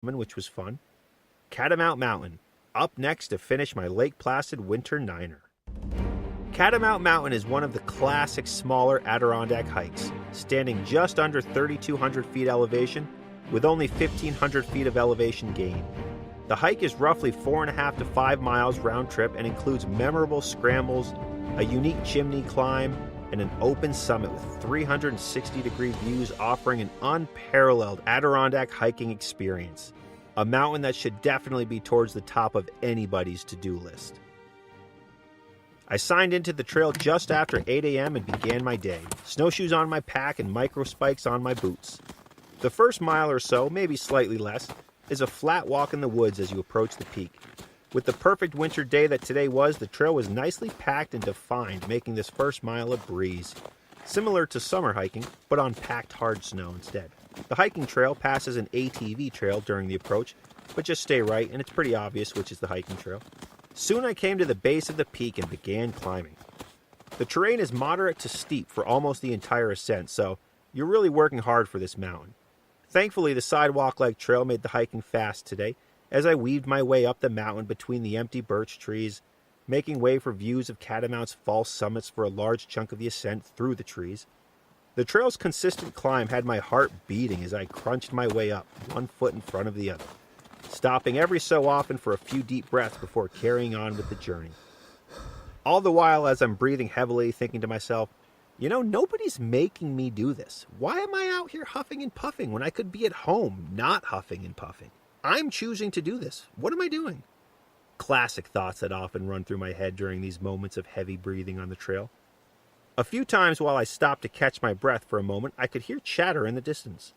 which was fun. Catamount Mountain, up next to finish my Lake Placid Winter 9'er. Catamount Mountain is one of the classic smaller Adirondack hikes, standing just under 3,200 feet elevation with only 1,500 feet of elevation gain. The hike is roughly 4.5 to 5 miles round trip and includes memorable scrambles, a unique chimney climb, and an open summit with 360-degree views offering an unparalleled Adirondack hiking experience. A mountain that should definitely be towards the top of anybody's to-do list. I signed into the trail just after 8 a.m. and began my day, snowshoes on my pack and micro spikes on my boots. The first mile or so, maybe slightly less, is a flat walk in the woods as you approach the peak. With the perfect winter day that today was, the trail was nicely packed and defined, making this first mile a breeze. Similar to summer hiking, but on packed hard snow instead. The hiking trail passes an ATV trail during the approach, but just stay right and it's pretty obvious which is the hiking trail. Soon I came to the base of the peak and began climbing. The terrain is moderate to steep for almost the entire ascent, so you're really working hard for this mountain. Thankfully, the sidewalk-like trail made the hiking fast today, as I weaved my way up the mountain between the empty birch trees, making way for views of Catamount's false summits for a large chunk of the ascent through the trees. The trail's consistent climb had my heart beating as I crunched my way up, one foot in front of the other, stopping every so often for a few deep breaths before carrying on with the journey. All the while, as I'm breathing heavily, thinking to myself, nobody's making me do this. Why am I out here huffing and puffing when I could be at home not huffing and puffing? I'm choosing to do this. What am I doing? Classic thoughts that often run through my head during these moments of heavy breathing on the trail. A few times while I stopped to catch my breath for a moment, I could hear chatter in the distance,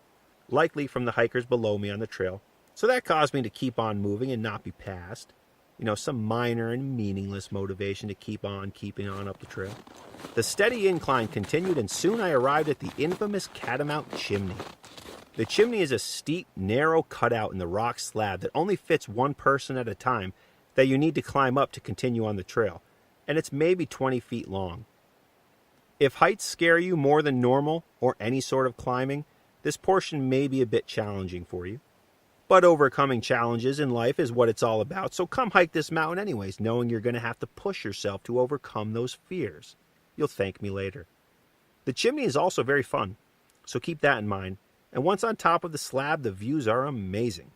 likely from the hikers below me on the trail, so that caused me to keep on moving and not be passed. Some minor and meaningless motivation to keep on keeping on up the trail. The steady incline continued, and soon I arrived at the infamous Catamount chimney. The chimney is a steep, narrow cutout in the rock slab that only fits one person at a time that you need to climb up to continue on the trail, and it's maybe 20 feet long. If heights scare you more than normal, or any sort of climbing, this portion may be a bit challenging for you. But overcoming challenges in life is what it's all about, so come hike this mountain anyways, knowing you're going to have to push yourself to overcome those fears. You'll thank me later. The chimney is also very fun, so keep that in mind, and once on top of the slab, the views are amazing.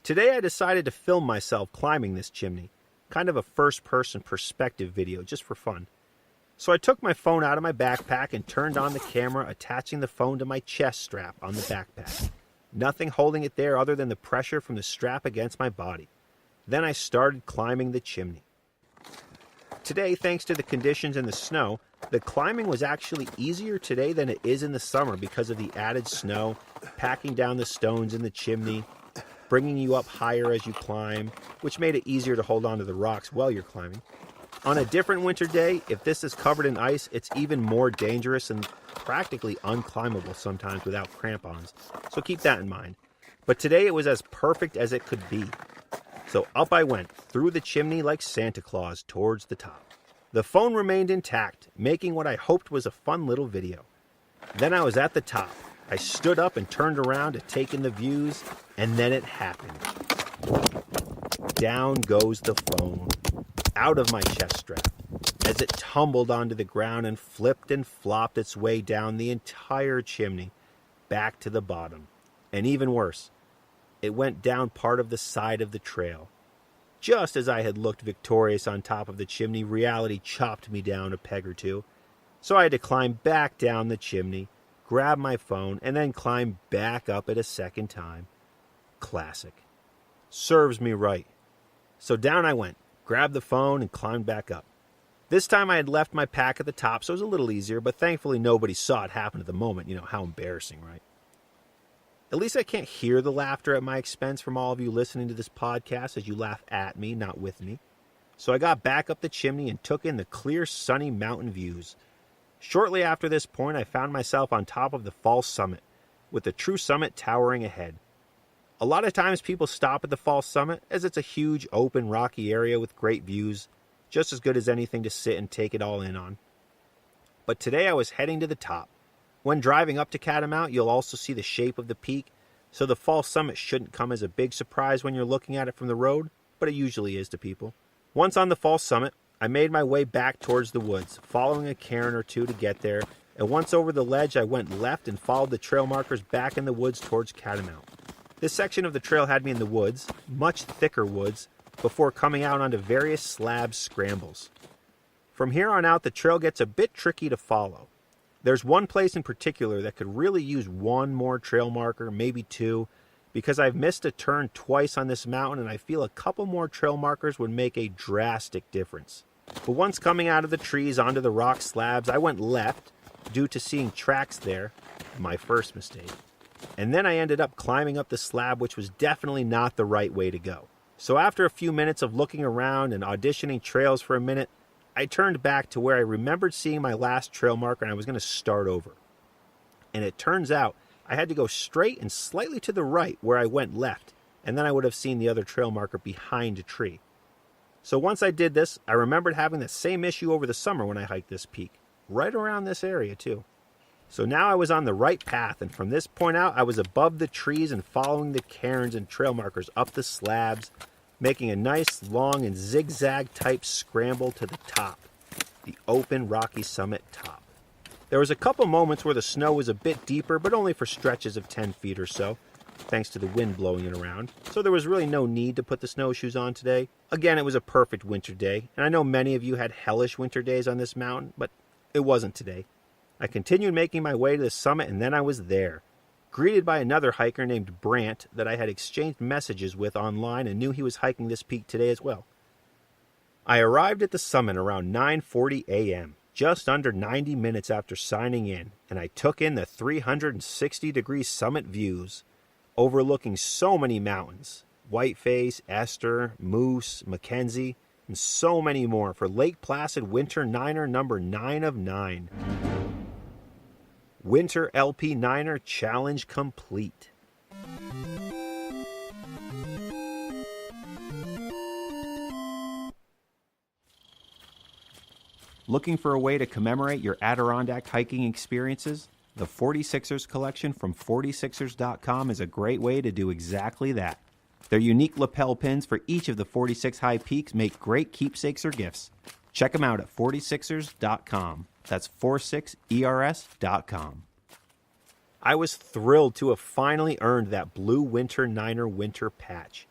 Today I decided to film myself climbing this chimney, kind of a first-person perspective video, just for fun. So I took my phone out of my backpack and turned on the camera, attaching the phone to my chest strap on the backpack. Nothing holding it there other than the pressure from the strap against my body. Then I started climbing the chimney. Today, thanks to the conditions and the snow, the climbing was actually easier today than it is in the summer because of the added snow, packing down the stones in the chimney, bringing you up higher as you climb, which made it easier to hold onto the rocks while you're climbing. On a different winter day, if this is covered in ice, it's even more dangerous and practically unclimbable sometimes without crampons, so keep that in mind. But today it was as perfect as it could be. So up I went, through the chimney like Santa Claus towards the top. The phone remained intact, making what I hoped was a fun little video. Then I was at the top. I stood up and turned around to take in the views, and then it happened. Down goes the phone, out of my chest strap, as it tumbled onto the ground and flipped and flopped its way down the entire chimney, back to the bottom. And even worse, it went down part of the side of the trail. Just as I had looked victorious on top of the chimney, reality chopped me down a peg or two. So I had to climb back down the chimney, grab my phone, and then climb back up it a second time. Classic. Serves me right. So down I went, grabbed the phone, and climbed back up. This time I had left my pack at the top, so it was a little easier, but thankfully nobody saw it happen at the moment. How embarrassing, right? At least I can't hear the laughter at my expense from all of you listening to this podcast as you laugh at me, not with me. So I got back up the chimney and took in the clear, sunny mountain views. Shortly after this point, I found myself on top of the false summit, with the true summit towering ahead. A lot of times people stop at the false summit, as it's a huge, open, rocky area with great views, just as good as anything to sit and take it all in on. But today I was heading to the top. When driving up to Catamount, you'll also see the shape of the peak, so the fall summit shouldn't come as a big surprise when you're looking at it from the road, but it usually is to people. Once on the fall summit, I made my way back towards the woods, following a cairn or two to get there, and once over the ledge I went left and followed the trail markers back in the woods towards Catamount. This section of the trail had me in the woods, much thicker woods, before coming out onto various slab scrambles. From here on out, the trail gets a bit tricky to follow. There's one place in particular that could really use one more trail marker, maybe two, because I've missed a turn twice on this mountain and I feel a couple more trail markers would make a drastic difference. But once coming out of the trees onto the rock slabs, I went left due to seeing tracks there, my first mistake. And then I ended up climbing up the slab, which was definitely not the right way to go. So after a few minutes of looking around and auditioning trails for a minute, I turned back to where I remembered seeing my last trail marker and I was going to start over. And it turns out I had to go straight and slightly to the right where I went left, and then I would have seen the other trail marker behind a tree. So once I did this, I remembered having the same issue over the summer when I hiked this peak, right around this area too. So now I was on the right path, and from this point out I was above the trees and following the cairns and trail markers up the slabs, making a nice long and zigzag type scramble to the top, the open rocky summit top. There was a couple moments where the snow was a bit deeper, but only for stretches of 10 feet or so, thanks to the wind blowing it around, so there was really no need to put the snowshoes on today. Again, it was a perfect winter day, and I know many of you had hellish winter days on this mountain, but it wasn't today. I continued making my way to the summit, and then I was there, greeted by another hiker named Brant that I had exchanged messages with online and knew he was hiking this peak today as well. I arrived at the summit around 9:40 a.m., just under 90 minutes after signing in, and I took in the 360-degree summit views, overlooking so many mountains, Whiteface, Esther, Moose, Mackenzie, and so many more for Lake Placid Winter 9'er number 9 of 9. Winter LP9'er challenge complete. Looking for a way to commemorate your Adirondack hiking experiences? The 46ers collection from 46ers.com is a great way to do exactly that. Their unique lapel pins for each of the 46 high peaks make great keepsakes or gifts. Check them out at 46ers.com. That's 46ers.com. I was thrilled to have finally earned that blue Winter 9'er winter patch.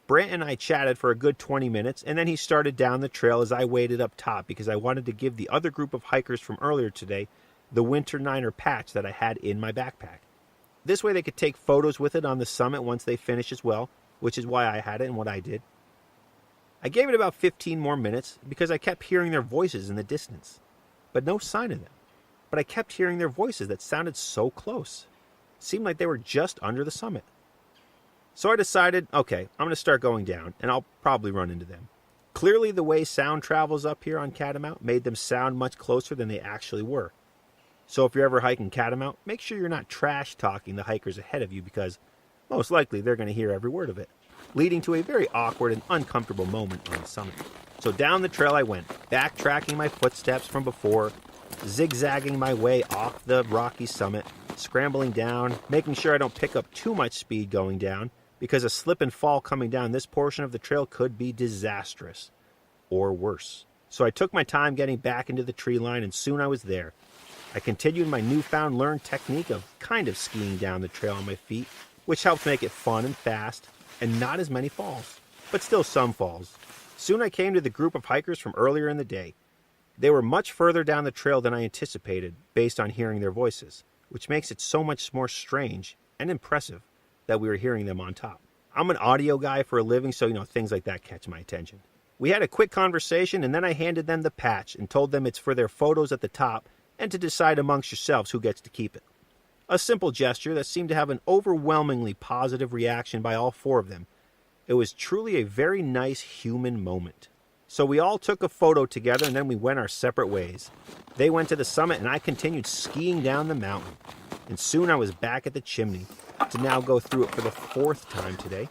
Brant and I chatted for a good 20 minutes, and then he started down the trail as I waited up top because I wanted to give the other group of hikers from earlier today the Winter 9'er patch that I had in my backpack. This way they could take photos with it on the summit once they finish as well, which is why I had it and what I did. I gave it about 15 more minutes because I kept hearing their voices in the distance, but no sign of them. But I kept hearing their voices that sounded so close. Seemed like they were just under the summit. So I decided, okay, I'm going to start going down, and I'll probably run into them. Clearly the way sound travels up here on Catamount made them sound much closer than they actually were. So if you're ever hiking Catamount, make sure you're not trash-talking the hikers ahead of you because most likely they're going to hear every word of it, leading to a very awkward and uncomfortable moment on the summit. So down the trail I went, backtracking my footsteps from before, zigzagging my way off the rocky summit, scrambling down, making sure I don't pick up too much speed going down, because a slip and fall coming down this portion of the trail could be disastrous, or worse. So I took my time getting back into the tree line, and soon I was there. I continued my newfound learned technique of kind of skiing down the trail on my feet, which helps make it fun and fast, and not as many falls, but still some falls. Soon I came to the group of hikers from earlier in the day. They were much further down the trail than I anticipated based on hearing their voices, which makes it so much more strange and impressive that we were hearing them on top. I'm an audio guy for a living, so things like that catch my attention. We had a quick conversation, and then I handed them the patch and told them it's for their photos at the top and to decide amongst yourselves who gets to keep it. A simple gesture that seemed to have an overwhelmingly positive reaction by all four of them. It was truly a very nice human moment. So we all took a photo together, and then we went our separate ways. They went to the summit, and I continued skiing down the mountain. And soon I was back at the chimney, to now go through it for the 4th time today.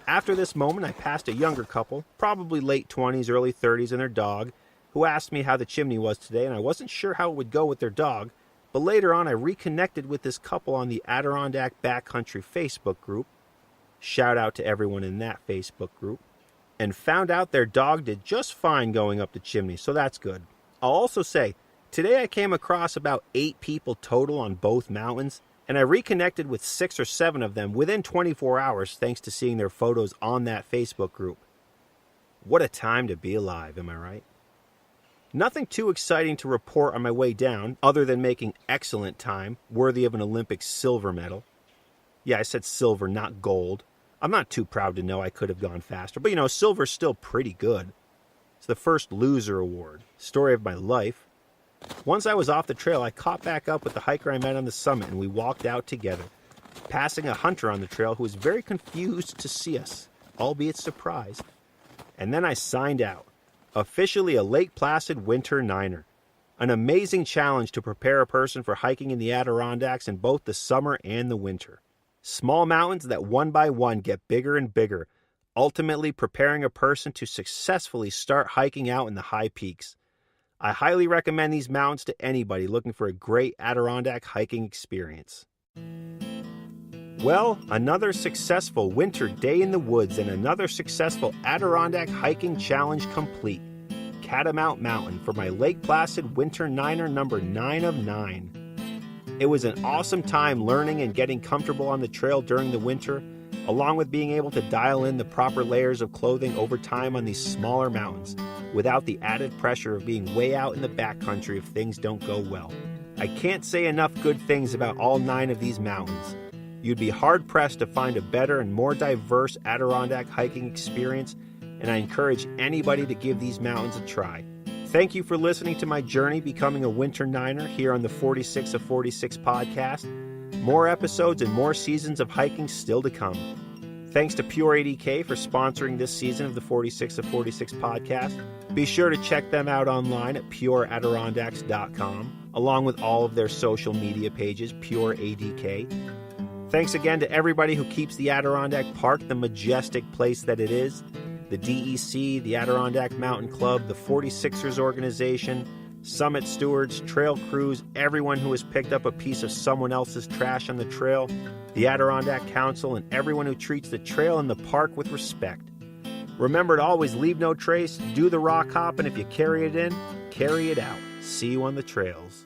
After this moment, I passed a younger couple, probably late 20s, early 30s, and their dog, who asked me how the chimney was today, and I wasn't sure how it would go with their dog, But later on, I reconnected with this couple on the Adirondack Backcountry Facebook group. Shout out to everyone in that Facebook group. And found out their dog did just fine going up the chimney, so that's good. I'll also say, today I came across about 8 people total on both mountains, and I reconnected with 6 or 7 of them within 24 hours thanks to seeing their photos on that Facebook group. What a time to be alive, am I right? Nothing too exciting to report on my way down, other than making excellent time, worthy of an Olympic silver medal. Yeah, I said silver, not gold. I'm not too proud to know I could have gone faster, but silver's still pretty good. It's the first loser award. Story of my life. Once I was off the trail, I caught back up with the hiker I met on the summit, and we walked out together, passing a hunter on the trail who was very confused to see us, albeit surprised. And then I signed out. Officially a Lake Placid Winter 9'er. An amazing challenge to prepare a person for hiking in the Adirondacks in both the summer and the winter. Small mountains that one by one get bigger and bigger, ultimately preparing a person to successfully start hiking out in the high peaks. I highly recommend these mountains to anybody looking for a great Adirondack hiking experience. Well, another successful winter day in the woods and another successful Adirondack hiking challenge complete. Catamount Mountain for my Lake Placid Winter 9'er number 9 of 9. It was an awesome time learning and getting comfortable on the trail during the winter, along with being able to dial in the proper layers of clothing over time on these smaller mountains, without the added pressure of being way out in the backcountry if things don't go well. I can't say enough good things about all 9 of these mountains. You'd be hard-pressed to find a better and more diverse Adirondack hiking experience, and I encourage anybody to give these mountains a try. Thank you for listening to my journey becoming a Winter 9'er here on the 46 of 46 podcast. More episodes and more seasons of hiking still to come. Thanks to Pure ADK for sponsoring this season of the 46 of 46 podcast. Be sure to check them out online at pureadirondacks.com, along with all of their social media pages, Pure ADK. Thanks again to everybody who keeps the Adirondack Park the majestic place that it is. The DEC, the Adirondack Mountain Club, the 46ers organization, summit stewards, trail crews, everyone who has picked up a piece of someone else's trash on the trail, the Adirondack Council, and everyone who treats the trail and the park with respect. Remember to always leave no trace, do the rock hop, and if you carry it in, carry it out. See you on the trails.